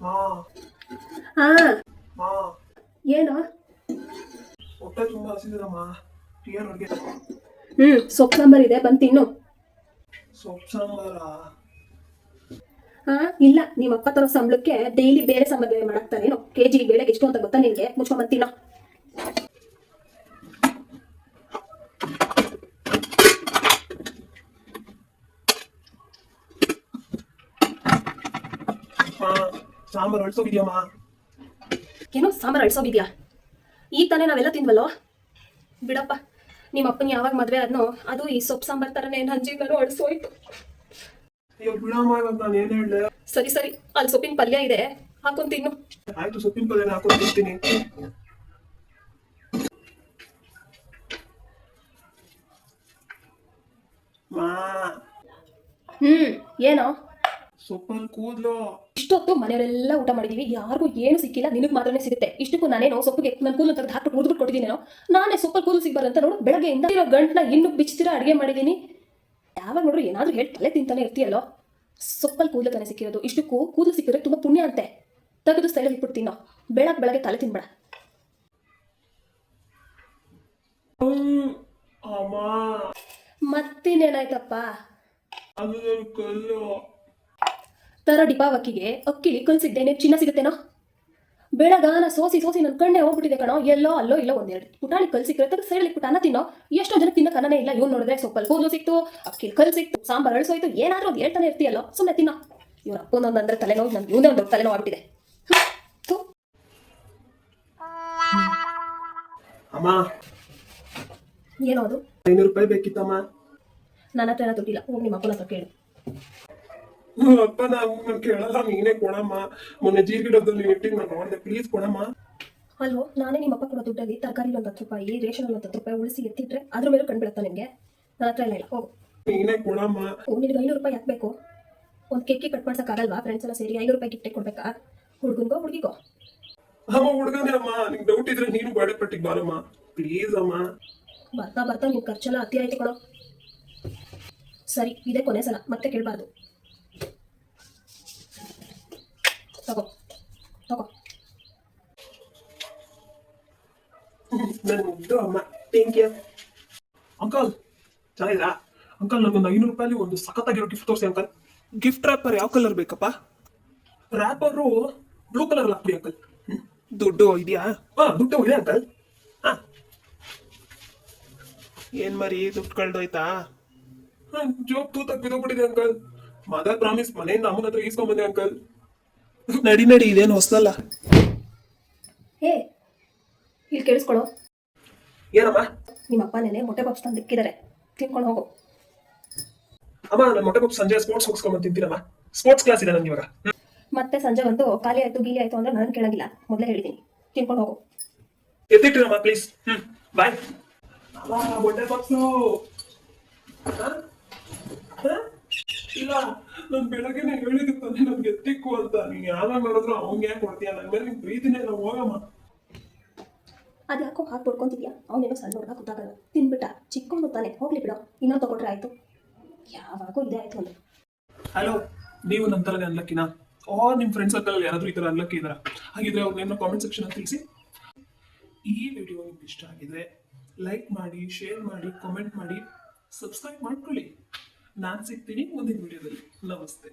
ಹಾ ಹಾ ಹಾ ಏನು? ಹೊಟ್ಟೆ ತುಂಬಾ ಹಸಿದಮ್ಮ. ಏನ್ ಅಡ್ಗೆ? ಸೊಪ್ಪು ಸಾಂಬಾರ್ ಇದೆ, ಬಂದು ತಿನ್ನು. ಸೊಪ್ಪು ಸಾಂಬಾರ? ಹಾ ಇಲ್ಲ, ನಿಮ್ಮ ಅಪ್ಪ ತರೋ ಸಂಬಳಕ್ಕೆ ಡೈಲಿ ಬೇರೆ ಸಾಂಬಾರ್ ಬೇರೆ ಮಾಡಾಕ್ತಾನೇನು? ಕೆಜಿ ಬೇಳೆಗೆ ಎಷ್ಟು ಅಂತ ಗೊತ್ತಾ ನಿನ್ಗೆ? ಮುಚ್ಕೊಂಡ್ ತಿನ್ನೋ. ಹಾ, ಸಾಂಬಾರ್ ಅಳ್ಸೋಗಿದ್ಯಮ್ಮ. ಏನೋ ಸಾಂಬಾರ್ ಅಳ್ಸೋಗಿದ್ಯಾ? ಈಗ ತಾನೇ ನಾವೆಲ್ಲ ತಿನ್ವಲ್ಲೋ. ಬಿಡಪ್ಪ, ನಿಮ್ಮ ಅಪ್ಪನ ಯಾವಾಗ ಮದ್ವೆ ಆದ್ನೋ ಅದು ಈ ಸೊಪ್ಪು ಸಾಂಬಾರ್ ತರನೇ ಹಂಜಿಂದನೂ ಅಳ್ಸೋಯ್ತು. ಅಯ್ಯೋ ಬಿಡಮ್ಮ, ಇವಾಗ ನಾನು ಏನ್ ಹೇಳ್ದೆ? ಸರಿ ಸರಿ, ಅಲ್ಲಿ ಸೊಪ್ಪಿನ ಪಲ್ಯ ಇದೆ, ಹಾಕೊಂಡ್ ತಿನ್ನು. ಆಯ್ತು, ಸೊಪ್ಪಿನ ಪಲ್ಯನ ಹಾಕೊಂಡು ತಿಂತೀನಿ. ಮಾ, ಏನೋ? ಸೊಪ್ಪಲ್ಲಿ ಕೂದ್ಲು. ಇಷ್ಟೊತ್ತು ಮನೆಯವರೆಲ್ಲ ಊಟ ಮಾಡಿದೀವಿ, ಯಾರಿಗೂ ಏನು ಸಿಕ್ಕಿಲ್ಲ, ನಿನಗೆ ಮಾತ್ರನೇ ಸಿಗುತ್ತೆ. ಇಷ್ಟಕ್ಕೂ ನಾನೇನೋ ಸೊಪ್ಪಿಗೆ ನನ್ನ ಕೂದಲು ತೆಗೆದು ಹಾಕ್ಬಿಟ್ಟು ಉದ್ಬಿಟ್ಟು ಕೊಟ್ಟಿದ್ದೀನೇನೋ. ನಾನೇ ಸೊಪ್ಪಲ್ಲಿ ಕೂದಲು ಸಿಗ್ಬಾರಂತ ನೋಡು, ಬೆಳಗ್ಗೆಯಿಂದ ಇರೋ ಗಂಟನ್ನ ಇನ್ನು ಬಿಚ್ಚಿರ ಅಡುಗೆ ಮಾಡಿದ್ದೀನಿ. ಯಾವಾಗ ನೋಡ್ರು ಏನಾದರೂ ಹೇಳಿ ತಲೆ ತಿಂತಾನೆ ಇರ್ತೀಯಲ್ಲೋ. ಸೊಪ್ಪಲ್ಲಿ ಕೂದಲು ತಾನೇ ಸಿಕ್ಕಿರೋದು, ಇಷ್ಟಕ್ಕೂ ಕೂದಲು ಸಿಕ್ಕಿದ್ರೆ ತುಂಬ ಪುಣ್ಯ ಅಂತೆ. ತೆಗೆದು ಸೈಡಲ್ಲಿ ಇಟ್ಬಿಟ್ಟು ತಿನ್ನೋ, ಬೆಳಗ್ಗೆ ತಲೆ ತಿನ್ಬೇಡ. ಅಮ್ಮ, ಮತ್ತಿನ್ನೇನಾಯ್ತಪ್ಪ? ಅದು ಕಲ್ಲು. ತರ ಡಿಪಾವಕ್ಕಿಗೆ ಅಕ್ಕಿಲಿ ಕಲ್ಸಿದ್ದೇನೆ ಚಿನ್ನ ಸಿಗುತ್ತೇನೋ? ಬೆಳಗಾನ ಸೋಸಿ ನನ್ನ ಕಣ್ಣೆ ಹೋಗ್ಬಿಟ್ಟಿದೆ ಕಣೋ. ಎಲ್ಲೋ ಅಲ್ಲೋ ಇಲ್ಲೋ ಒಂದೆರಡು ಪುಟಾಣಿ ಕಲ್ ಸಿಕ್ಕರೆ ತೆಗೆದು ಸೈಡಲ್ಲಿ ಇಟ್ಬಿಟ್ಟು ಅನ್ನ ತಿನ್ನೋ. ಎಷ್ಟೋ ಜನ ತಿನ್ನೋ ಅನ್ನನೇ ಇಲ್ಲ. ಇವ್ನು ನೋಡಿದ್ರೆ ಸೊಪ್ಪಲ್ಲಿ ಕೂದಲು ಸಿಕ್ತು, ಅಕ್ಕಿಲಿ ಕಲ್ ಸಿಕ್ತು, ಸಾಂಬಾರ್ ಅಳಿಸೋಯ್ತು, ಏನಾದರೂ ಒಂದು ಹೇಳ್ತಾನೆ ಇರ್ತೀಯಲ್ಲೋ. ಸುಮ್ಮನೆ ತಿನ್ನೋ. ಇವ್ರ ಅಪ್ಪನೊಂದು ಅಂದ್ರೆ ತಲೆನೋವು, ನನ್ಗೆ ಇವನೇ ಒಂದು ತಲೆನೋವು ಆಗ್ಬಿಟ್ಟಿದೆ. ಅಮ್ಮ, ಏನೋ ಅದು? 500 ರೂಪಾಯಿ ಬೇಕಿತ್ತಮ್ಮ. ನನ್ನ ಹತ್ರ ಏನೋ ದುಡ್ಡಿಲ್ಲ, ಹೋಗಿ ನಿಮ್ಮ ಅಪ್ಪನ ಹತ್ರ ಕೇಳು. ಅಪ್ಪ, ನಾನು ಕೇಳಲ್ಲ, ನೀನೇ ಕೊಡಮ್ಮ. ಮೊನ್ನೆ ಜೀರಿಗಿಡದಲ್ಲಿ ಇಟ್ಟಿಗೆ ನಾನು ನೋಡಿದೆ, ಪ್ಲೀಸ್ ಕೊಡಮ್ಮ. ಅಲ್ವೋ, ನಾನೇ ನಿಮ್ಮ ಅಪ್ಪ ಕೊಡೋ ದುಡ್ಡಲ್ಲಿ ತರಕಾರಿ ಒಂದು 10 ರೂಪಾಯಿ, ರೇಷನ್ ಒಂದು 10 ರೂಪಾಯಿ ಉಳಿಸಿ ಎತ್ತಿಟ್ರೆ ಅದ್ರ ಮೇಲೆ ಕಂಡುಬಿಡುತ್ತಾ ನಿಮಗೆ? ನನ್ನ ಹತ್ರ ಇಲ್ಲ, ಹೋಗು. ನೀನೇ ಕೊಡಮ್ಮ. ನಿನಗೆ 500 ರೂಪಾಯಿ ಹಾಕ್ಬೇಕು? ಒಂದು ಕೇಕಿ ಕಟ್ ಮಾಡ್ಸೋಕ್ಕಾಗಲ್ವಾ? ಫ್ರೆಂಡ್ಸ್ ಎಲ್ಲ ಸೇರಿ 500 ರೂಪಾಯಿ ಗಿಫ್ಟ್ ಕೊಡ್ಬೇಕಾ? ಹುಡುಗನ್ಗೋ ಹುಡುಗಿಗೋ? ಅಮ್ಮ, ಹುಡುಗನೇ ಅಮ್ಮ. ನಿಂಗೆ ಡೌಟ್ ಇದ್ರೆ ನೀನು ಬರ್ಡೇ ಪಟ್ಟಿಗೆ ಬಾರಮ್ಮ, ಪ್ಲೀಸ್ ಅಮ್ಮ. ಬರ್ತಾ ನಿನ್ ಖರ್ಚೆಲ್ಲ ಅತಿ ಆಯ್ತು ಕೊಡೋ. ಸರಿ, ಇದೇ ಕೊನೆ ಸಲ, ಮತ್ತೆ ಕೇಳಬಾರ್ದು. ತಗೋ. ನನ್ನ ಮುದ್ದು ಅಮ್ಮ, ಥ್ಯಾಂಕ್ ಯು. ಅಂಕಲ್, ಚೆನ್ನಾಗಿದ್ದೀರಾ? ಅಂಕಲ್, ನನಗೊಂದು 500 ರೂಪಾಯಿ ಒಂದು ಸಖತ್ತಾಗಿರೋ ಗಿಫ್ಟ್ ತೋರಿಸಿ ಅಂಕಲ್. ಗಿಫ್ಟ್ ರ್ಯಾಪರ್ ಯಾವ ಕಲರ್ ಬೇಕಪ್ಪ? ರ್ಯಾಪರು ಬ್ಲೂ ಕಲರ್ ಹಾಕ್ಬಿಡಿ ಅಂಕಲ್. ದುಡ್ಡು ಇದೆಯಾ? ದುಡ್ಡು ಇದೆ ಅಂಕಲ್. ಏನ್ ಮರಿ, ದುಡ್ಡು ಕಳ್ದೋಯ್ತಾ? ಜೋಬ್ ತೂತಕ್ ಬಿದ್ದೋಗ್ಬಿಟ್ಟಿದೆ ಅಂಕಲ್. ಮದರ್ ಪ್ರಾಮಿಸ್ ಮನೆಯಿಂದ ಅಮ್ಮನ ಹತ್ರ ಈಸ್ಕೊಂಬಂದೆ ಅಂಕಲ್. ನಡಿ ಇದೇನು ಹೊಸದಲ್ಲ. ಹೇ, ಇಲ್ಲಿ ಕೇಳಿಸ್ಕೊಳ್ಳೋ. ಏನಮ್ಮ? ನಿಮ್ಮ ಅಪ್ಪ ನೆನೆ ಮೊಟ್ಟೆ ಪಪ್ಸ್ ತಂದು ಇಕ್ಕಿದ್ದಾರೆ, ತಿನ್ಕೊಂಡು ಹೋಗು. ಅಮ್ಮ, ನಾನು ಮೊಟ್ಟೆ ಪಪ್ಸ್ ಸಂಜೆ ಸ್ಪೋರ್ಟ್ಸ್ ಹೋಗಿಸ್ಕೊಂಡ್ ತಿಂತೀನಮ್ಮ. ಸ್ಪೋರ್ಟ್ಸ್ ಕ್ಲಾಸ್ ಇದೆ ನನಗೆ ಇವಾಗ. ಮತ್ತೆ ಸಂಜೆ ಬಂತು ಖಾಲಿ ಆಯ್ತು ಗೀಲಿ ಆಯ್ತು ಅಂದ್ರೆ ನಾನು ಕೇಳಂಗಿಲ್ಲ, ಮೊದಲೇ ಹೇಳಿದ್ದೀನಿ. ತಿನ್ಕೊಂಡು ಹೋಗು. ಎತ್ತಿಟ್ಟಿರಮ್ಮ ಪ್ಲೀಸ್. ಬಾಯ್. ಮೊಟ್ಟೆ ಪಪ್ಸು ಇಲ್ಲ, ನಾನು ಬೆಳಗ್ಗೆನೆ ಹೇಳಿದ್ದು ತಾನೆ ನನ್ಗೆ ಎತ್ತಿಕ್ಕು ಅಂತ. ನೀನ್ ಯಾವಾಗ ನೋಡಿದ್ರು ಅವ್ನಿಗೆ ಯಾಕೆ ಕೊಡ್ತೀಯ? ನನ್ನ ಮೇಲೆ ನಿನ್ ಪ್ರೀತಿನೇ ಇಲ್ಲ, ಹೋಗಮ್ಮ. ಅದ್ಯಾಕೋ ಹಾಕಿ ಬಿಡ್ಕೊಂತಿದ್ಯಾ? ಅವನೇನೋ ಸಣ್ಣ ಹುಡುಗ ಗೊತ್ತಾಗಲ್ಲ, ತಿನ್ಬಿಟ್ಟ, ಚಿಕ್ಕೊಂಡು ತಾನೆ, ಹೋಗ್ಲಿ ಬಿಡೋ. ಇನ್ನೊಂದು ತಗೊಟ್ರೆ ಆಯ್ತು. ಯಾವಾಗೂ ಇದೇ ಆಯ್ತು ಒಂದು. ಹಲೋ, ನೀವು ನನ್ನ ಥರನೇ ಅನ್ಲಕ್ಕಿನಾ? ನಿಮ್ಮ ಫ್ರೆಂಡ್ಸ್ ಸರ್ಕಲ್ ಯಾರಾದ್ರೂ ಈ ಥರ ಅನ್ಲಕ್ಕಿ ಇದಾರ? ಹಾಗಿದ್ರೆ ಅವ್ರನ್ನೇನೋ ಕಾಮೆಂಟ್ ಸೆಕ್ಷನ್ ಅಲ್ಲಿ ತಿಳಿಸಿ. ಈ ವಿಡಿಯೋ ನಿಮ್ಗೆ ಇಷ್ಟ ಆಗಿದ್ರೆ ಲೈಕ್ ಮಾಡಿ, ಶೇರ್ ಮಾಡಿ, ಕಾಮೆಂಟ್ ಮಾಡಿ, ಸಬ್ಸ್ಕ್ರೈಬ್ ಮಾಡ್ಕೊಳ್ಳಿ. ನಾನು ಸಿಗ್ತೀನಿ ಮುಂದಿನ ವಿಡಿಯೋದಲ್ಲಿ. ನಮಸ್ತೆ.